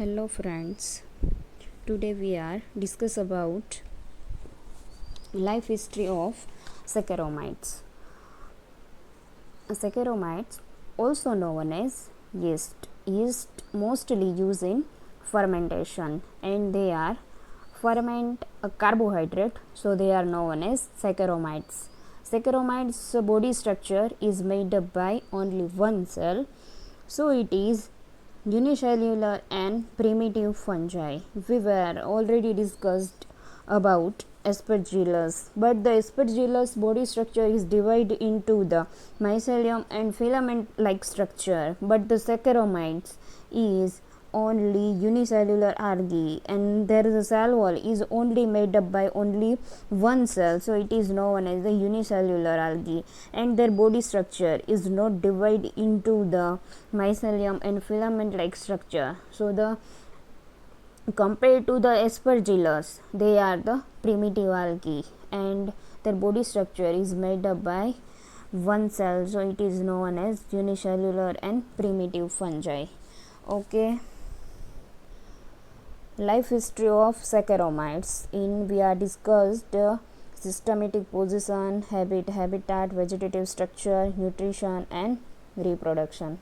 Hello friends, today we are discuss about life history of Saccharomyces. Saccharomyces, also known as yeast mostly used in fermentation, and they are ferment a carbohydrate, so they are known as Saccharomyces. Saccharomyces body structure is made up by only one cell, so it is unicellular and primitive fungi. We were already discussed about Aspergillus, but the Aspergillus body structure is divided into the mycelium and filament like structure, but the Saccharomyces is only unicellular algae, and there is a cell wall is only made up by only one cell, so it is known as the unicellular algae, and their body structure is not divided into the mycelium and filament like structure. So the compared to the Aspergillus, they are the primitive algae, and their body structure is made up by one cell, so it is known as unicellular and primitive fungi. Okay, life history of Saccharomyces. In we are discussed systematic position, habitat, vegetative structure, nutrition and reproduction.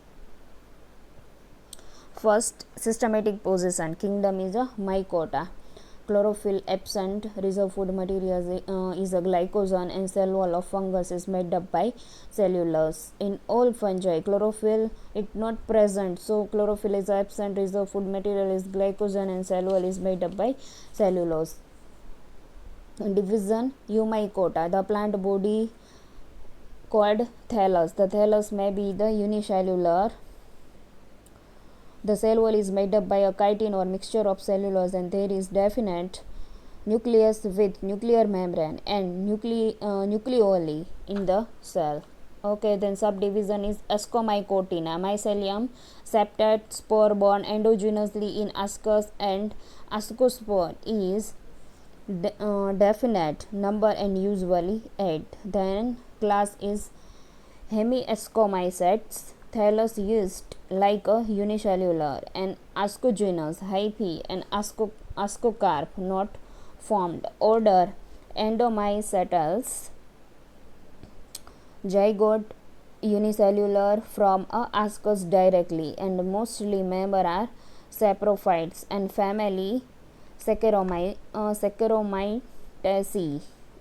First, systematic position. Kingdom is a mycota. Chlorophyll absent. Reserve food material is a glycogen, and cell wall of fungus is made up by cellulose. In all fungi, chlorophyll is not present, so chlorophyll is absent. Reserve food material is glycogen, and cell wall is made up by cellulose. Division, Eumycota. The plant body called thallus. The thallus may be the unicellular. The cell wall is made up by a chitin or mixture of cellulose, and there is definite nucleus with nuclear membrane and nucleoli in the cell. Okay, then subdivision is Ascomycotina. Mycelium, septate, spore borne endogenously in ascus, and ascospore is definite number and usually 8. Then class is Hemiascomycetes. Thallus yeast like a unicellular, and ascogenous, hyphae and ascocarp not formed. Order Endomycetes. Zygote unicellular from a ascus directly, and mostly member are saprophytes, and family Saccharomyces,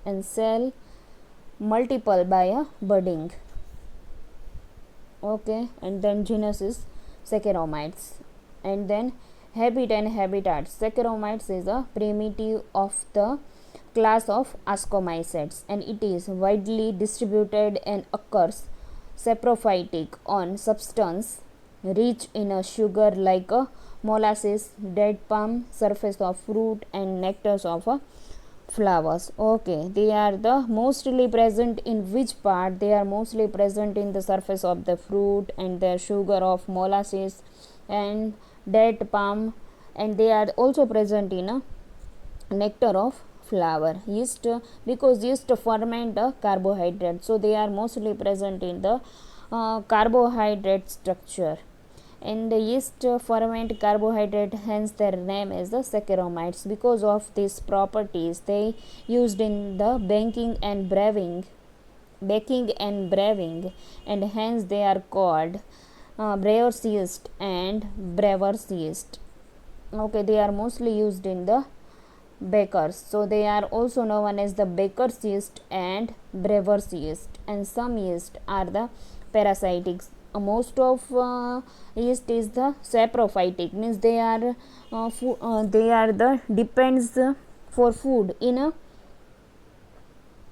and cell multiple by a budding. Okay, and then genus is Saccharomyces, and then habit and habitat. Saccharomyces is a primitive of the class of Ascomycetes, and it is widely distributed and occurs saprophytic on substance rich in a sugar like a molasses, dead palm, surface of fruit, and nectars of a flowers. Okay, they are the mostly present in which part? They are mostly present in the surface of the fruit and the sugar of molasses and date palm, and they are also present in a nectar of flower. Yeast, because yeast ferment a carbohydrate, so they are mostly present in the carbohydrate structure, and the yeast ferment carbohydrate, hence their name is the Saccharomyces. Because of these properties, they used in the baking and brewing, and hence they are called brewer's yeast and brewer's yeast. Okay, they are mostly used in the bakers, so they are also known as the baker's yeast and brewer's yeast. And some yeast are the parasitic. Most of yeast is the saprophytic, means they are the depends for food in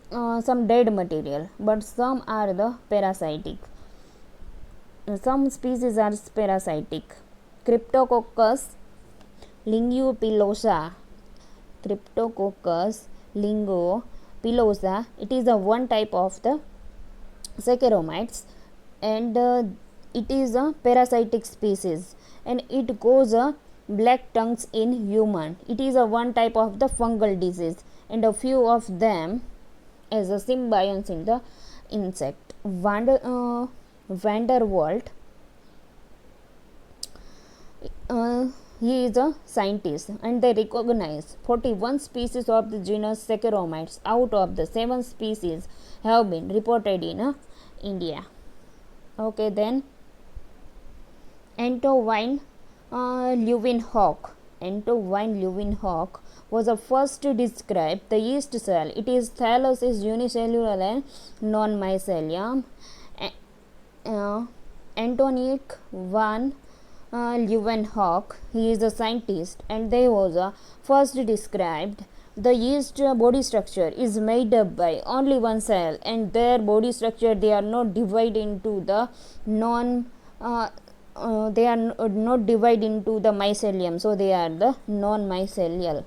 some dead material, but some are the parasitic. Some species are parasitic. Cryptococcus lingupilosa. Cryptococcus lingupilosa, it is the one type of the Saccharomyces, and it is a parasitic species, and it goes black tongues in human. It is a one type of the fungal disease, and a few of them as a symbionts in the insect. Van der Waals He is a scientist and they recognize 41 species of the genus Saccharomyces out of the 7 species have been reported in India. Okay, then Antoine Leeuwenhoek. Antoine Leeuwenhoek was the first to describe the yeast cell. It is thallus is unicellular and non-mycelium. Antoniuk van Leeuwenhoek, he is a scientist and they was first described the yeast body structure is made up by only one cell, and their body structure they are not divided into the non they are not divided into the mycelium, so they are the non-mycelial.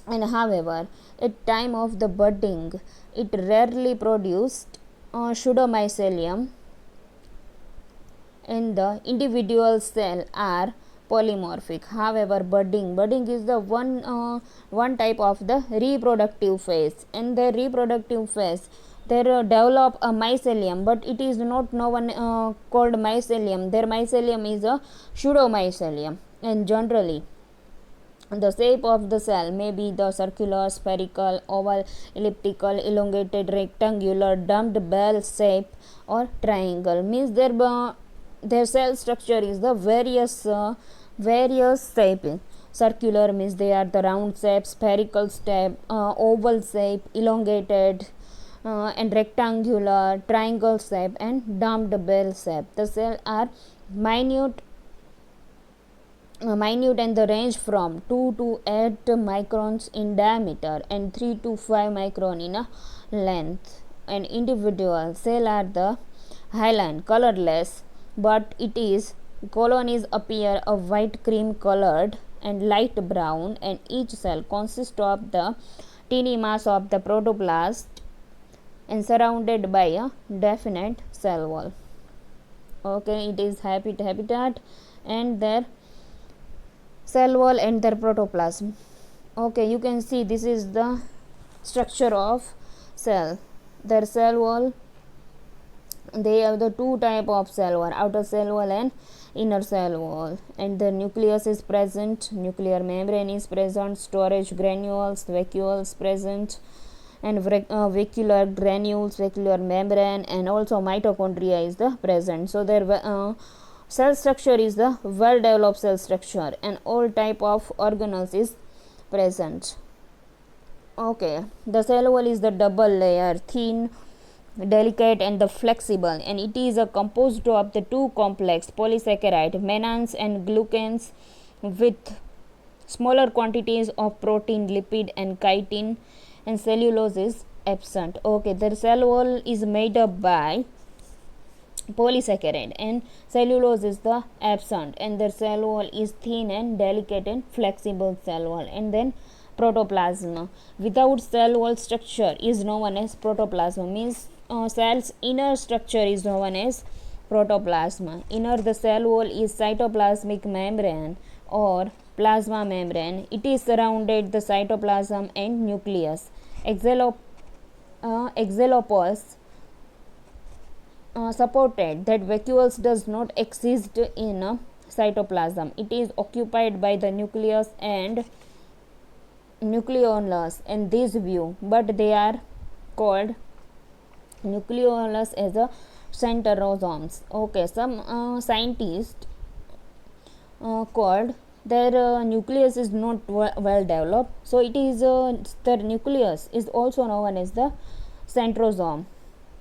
And however, at time of the budding it rarely produced pseudomycelium, and the individual cell are polymorphic. However, budding is the one type of the reproductive phase. In the reproductive phase they develop a mycelium, but it is not known called mycelium. Their mycelium is a pseudomycelium, and generally the shape of the cell may be the circular, spherical, oval, elliptical, elongated, rectangular, domed bell shape, or triangle. Means their cell structure is the various shape. Circular means they are the round shape, spherical shape, oval shape, elongated, and rectangular, triangle shape, and domed bell shape. The cells are minute and the range from 2 to 8 microns in diameter and 3 to 5 micron in length. An individual cell are the hyaline colorless, but it is colonies appear a white cream colored and light brown, and each cell consists of the tiny mass of the protoplast and surrounded by a definite cell wall. Okay, it is habitat and their cell wall and their protoplasm. Okay, you can see this is the structure of cell. Their cell wall, they have the two type of cell wall, outer cell wall and inner cell wall, and the nucleus is present, nuclear membrane is present, storage granules, vacuoles present, and vacuolar granules, vacuolar membrane, and also mitochondria is the present. So their cell structure is the well developed cell structure, and all type of organelles is present. Okay, the cell wall is the double layer, thin, delicate, and the flexible, and it is a composed of the two complex polysaccharide mannans and glucans with smaller quantities of protein, lipid, and chitin, and cellulose is absent. Okay, the cell wall is made up by polysaccharide and cellulose is the absent, and the cell wall is thin and delicate and flexible cell wall. And then protoplasm without cell wall structure is known as protoplasm, means cell's inner structure is known as protoplasm. Inner the cell wall is cytoplasmic membrane or plasma membrane. It is surrounded the cytoplasm and nucleus. Exelopause supported that vacuoles does not exist in cytoplasm. It is occupied by the nucleus and nucleolus in this view, but they are called nucleolus as a centrosomes. Okay, some scientists called their nucleus is not well developed, so it is their nucleus is also known as the centrosome.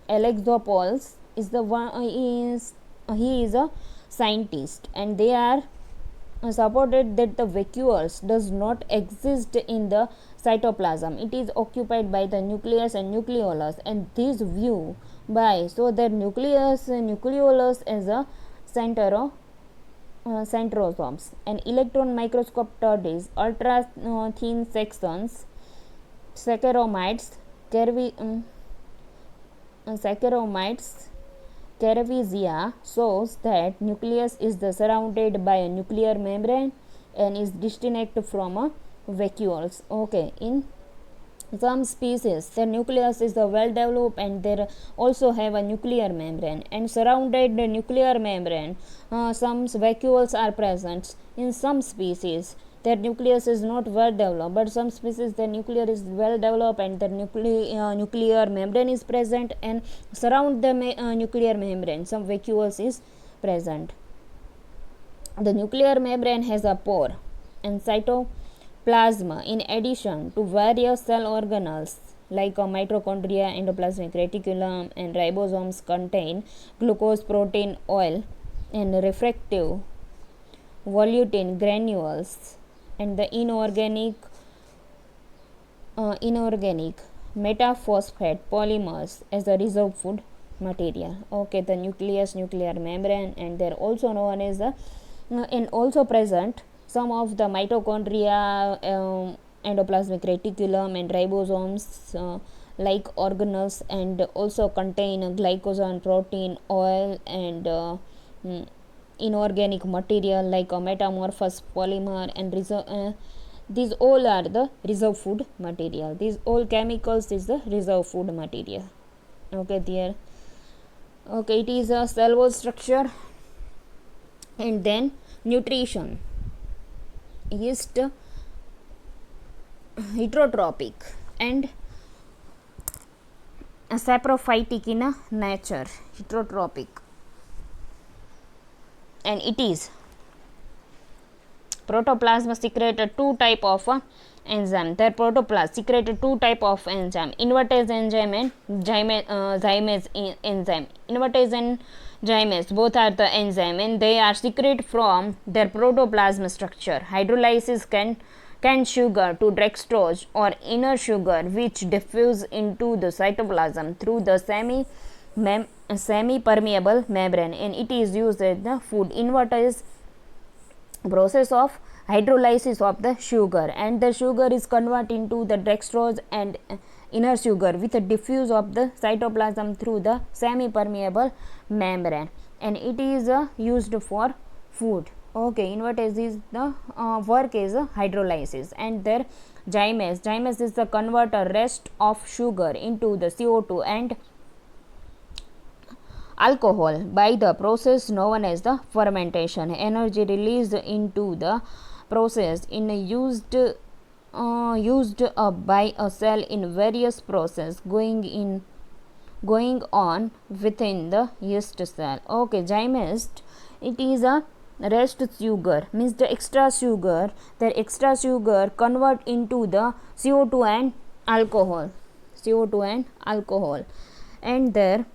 Alexopoulos is the one he is a scientist, and they are supported that the vacuoles does not exist in the cytoplasm. It is occupied by the nucleus and nucleolus, and this view by so that nucleolus as a centrosomes. And electron microscope studies ultra thin sections Saccharomyces cerevisiae shows that nucleus is surrounded by a nuclear membrane and is distinct from vacuoles. Okay, in Some species, their nucleus is well developed and they also have a nuclear membrane, and surrounded the nuclear membrane some vacuoles are present. In some species their nucleus is not well developed, but some species their nucleus is well developed and the nuclear membrane is present, and surround the nuclear membrane some vacuoles is present. The nuclear membrane has a pore and cytoplasma. In addition to various cell organelles like mitochondria, endoplasmic reticulum, and ribosomes contain glucose protein oil and refractive volutin granules, and the inorganic metaphosphate polymers as a reserve food material. Okay, the nucleus, nuclear membrane, and they're also known as the and also present some of the mitochondria, endoplasmic reticulum, and ribosomes like organelles, and also contain glycogen, protein, oil, and inorganic material like a metamorphous polymer, and these all are the reserve food material. These all chemicals is the reserve food material. Okay, there. Okay, it is a cell wall structure. And then nutrition. Yeast heterotrophic and saprophytic in nature, heterotrophic, and it is protoplasm secreted two type of enzyme. Their protoplasm secreted two type of enzyme, invertase enzyme and zymase enzyme. Invertase and zymase both are the enzyme, and they are secret from their protoplasm structure. Hydrolysis can sugar to dextrose or inner sugar which diffuse into the cytoplasm through the semi-permeable membrane, and it is used as the food. Invertase process of hydrolysis of the sugar, and the sugar is converted into the dextrose and inner sugar with a diffuse of the cytoplasm through the semi-permeable membrane, and it is used for food. Okay, invertase is the work is hydrolysis, and their zymase is the converter rest of sugar into the CO2 and alcohol by the process known as the fermentation. Energy released into the process in used by a cell in various process going on within the yeast cell. Okay, zymase, it is a rest sugar, means the extra sugar. The extra sugar convert into the CO2 and alcohol, and their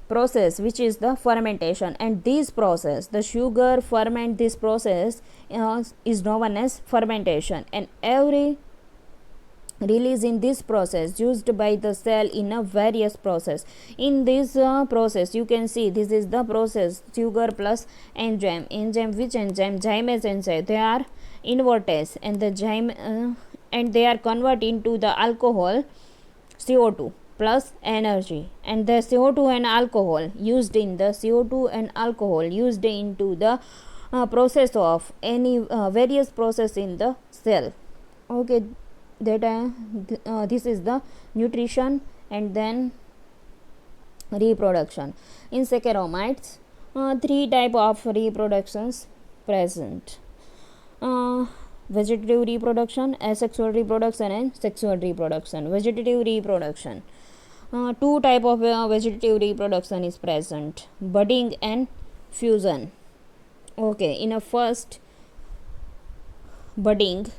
process which is the fermentation, and this process, the sugar ferment, this process is known as fermentation, and every release in this process used by the cell in a various process. In this process you can see this is the process sugar plus enzyme. Which enzyme? Zymase enzyme. They are invertase, and the and they are converted into the alcohol CO2 plus energy, and the CO2 and alcohol used in the into the process of any various process in the cell. Okay, that this is the nutrition. And then reproduction. In saccharomyces, three type of reproductions present: vegetative reproduction, asexual reproduction, and sexual reproduction. Vegetative reproduction, two type of vegetative reproduction is present: budding and fusion. Okay, in a first budding,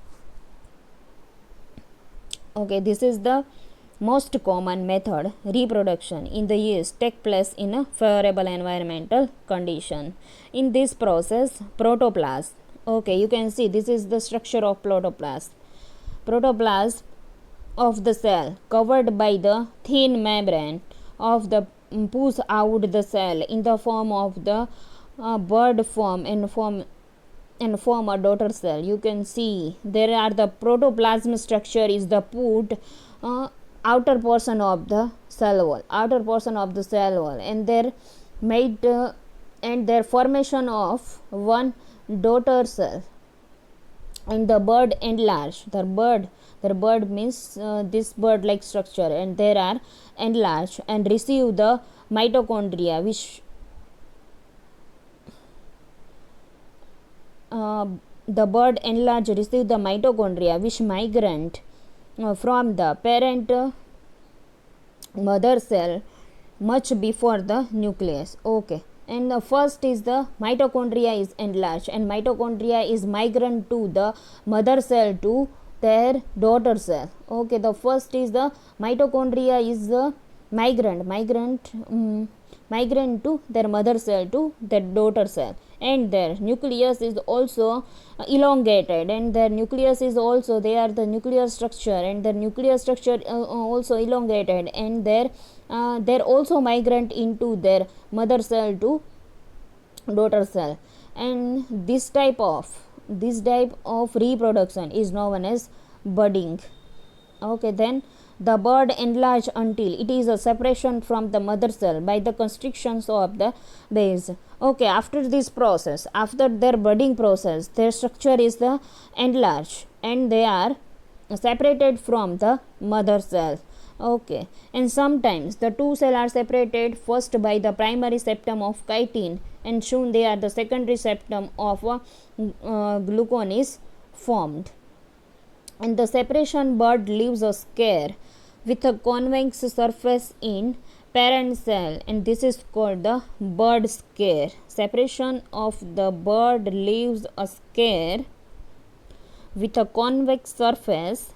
okay, this is the most common method. Reproduction in the yeast take place in a favorable environmental condition. In this process, protoplasm, okay, you can see this is the structure of protoplasm of the cell covered by the thin membrane of the push out the cell in the form of the bud form and form a daughter cell. You can see there are the protoplasm structure is the put outer portion of the cell wall, and their made and their formation of one daughter cell. and the bird enlarge. The bird means this bird like structure, and there are enlarge and receive the mitochondria which the bird enlarge receive the mitochondria which migrate from the parent mother cell much before the nucleus. Okay, and the first is the mitochondria is enlarged, and mitochondria is migrant to the mother cell to their daughter cell. Okay, the first is the mitochondria is the migrant to their mother cell to their daughter cell, and their nucleus is also elongated, and their nucleus is also they are the nuclear structure, and the nuclear structure also elongated, and they're also migrant into their mother cell to daughter cell. And this type of reproduction is known as budding. Okay, then the bird enlarge until it is a separation from the mother cell by the constrictions of the base. Okay, after this process, after their budding process, their structure is the enlarged, and they are separated from the mother cell. Okay, and sometimes the two cells are separated first by the primary septum of chitin, and soon they are the secondary septum of glucose is formed. And the separation bird leaves a scare with a convex surface in parent cell, and this is called the bird scare. Separation of the bird leaves a scare with a convex surface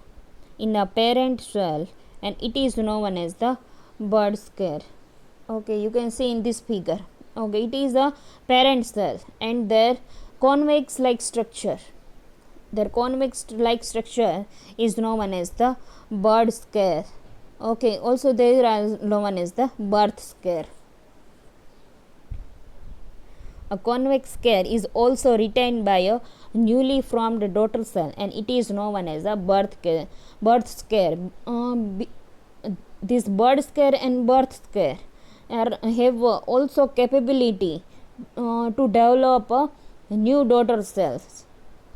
in a parent cell, and it is known as the bird scare. Okay, you can see in this figure. Okay, it is a parent cell, and their convex like structure is known as the bird scare. Okay, also they are known as the birth scare. A convex scare is also retained by a newly formed daughter cell, and it is known as a birth scare. This bird scare and birth scare have also capability to develop new daughter cells.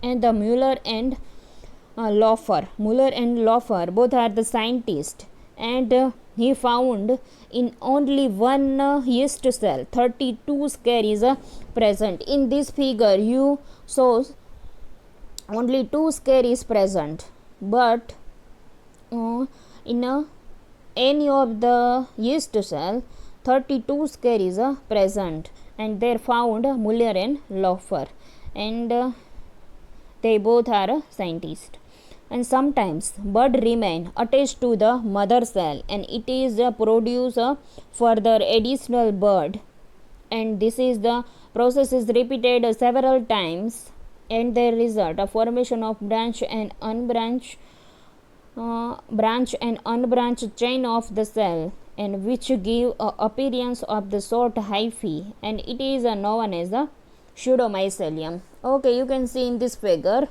And the Muller and Laufer both are the scientists, and he found in only one yeast cell 32 scare is present. In this figure you saw only 2 scare is present, but in any of the yeast cell 32 scare is present, and they found Muller and Laufer, and they both are scientists. And sometimes bird remain attached to the mother cell, and it is produce further additional bird, and this is the process is repeated several times, and there result a formation of branch and unbranched chain of the cell, and which give appearance of the short hyphae, and it is known as the pseudomycelium. Okay, you can see in this figure.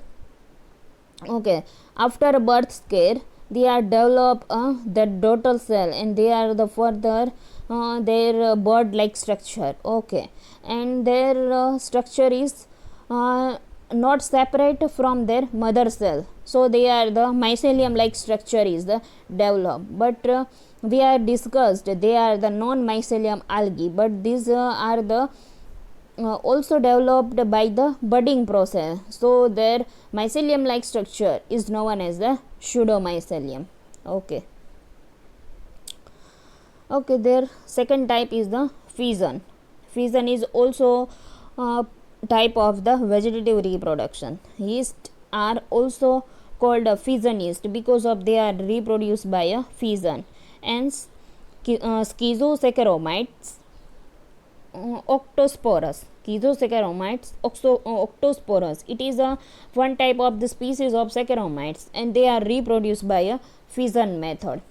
Okay, after birth scare they are develop the daughter cell, and they are the further their bird like structure. Okay, and their structure is not separate from their mother cell, so they are the mycelium like structure is the developed. But we are discussed they are the non mycelium algae, but these are the also developed by the budding process, so their mycelium like structure is known as the pseudomycelium. Okay, their second type is the fission. Fission is also type of the vegetative reproduction. Yeast are also called a fission yeast because of they are reproduced by a fission. And schizosaccharomyces octosporus. Octosporus, it is a one type of the species of Saccharomyces, and they are reproduced by a fission method.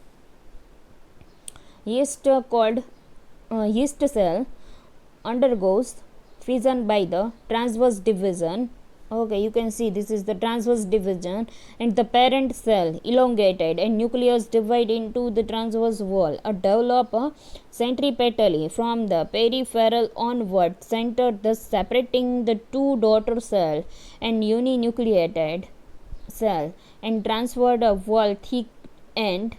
Yeast cell undergoes fission by the transverse division. Okay, you can see this is the transverse division, and the parent cell elongated and nucleus divide into the transverse wall, develop centripetally from the peripheral onward center, thus separating the two daughter cell, and uninucleated cell and transfer the wall thick end,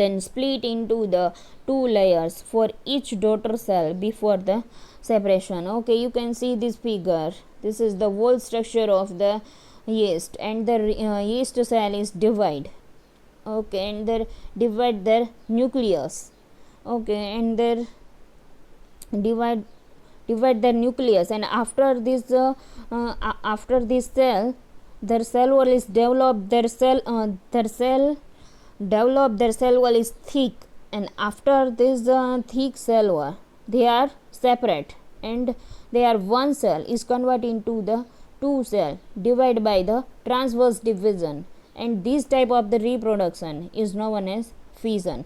then split into the two layers for each daughter cell before the separation. Okay, you can see this figure. This is the wall structure of the yeast, and the yeast cell is divide. Okay, and they divide their nucleus. Okay, and they divide their nucleus, and after this cell, their cell wall is developed. Their cell wall is thick, and after this thick cell wall, they are separate, and their one cell is converted into the two cell divided by the transverse division, and this type of the reproduction is known as fission.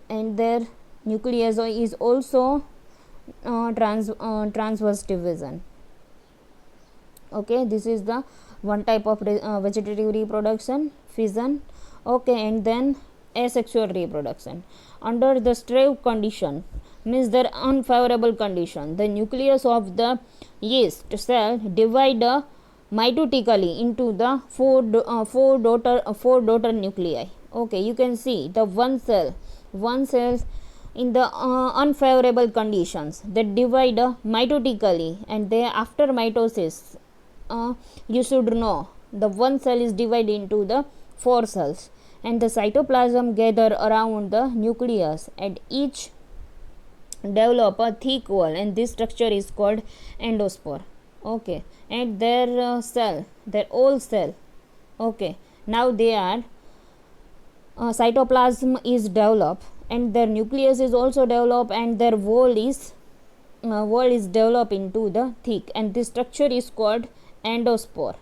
And their nucleus is also transverse division. Okay, this is the one type of vegetative reproduction, fission. Okay, and then asexual reproduction. Under the stray condition, means their unfavorable condition, the nucleus of the yeast cell divide mitotically into the four daughter nuclei. Okay, you can see the one cell in the unfavorable conditions that divide mitotically, and they after mitosis, you should know the one cell is divided into the four cells, and the cytoplasm gather around the nucleus and each develop a thick wall, and this structure is called endospore. Okay, and their old cell. Okay, now they are cytoplasm is developed, and their nucleus is also developed, and their wall is developed into the thick, and this structure is called endospore.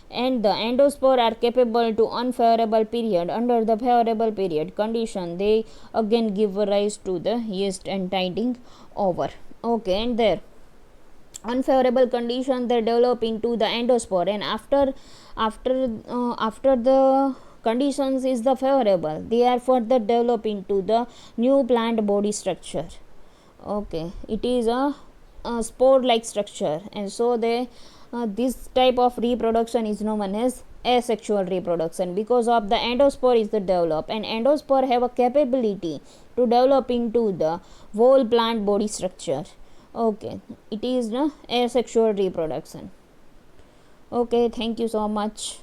And the endospore are capable to unfavorable period. Under the favorable period condition, they again give rise to the yeast and tiding over. Okay, and their unfavorable condition, they develop into the endospore, and after the conditions is the favorable, they are further develop into the new plant body structure. Okay, it is a spore like structure, and so they this type of reproduction is known as asexual reproduction, because of the endospore is the develop, and endospore have a capability to develop into the whole plant body structure. Okay, it is asexual reproduction. Okay, thank you so much.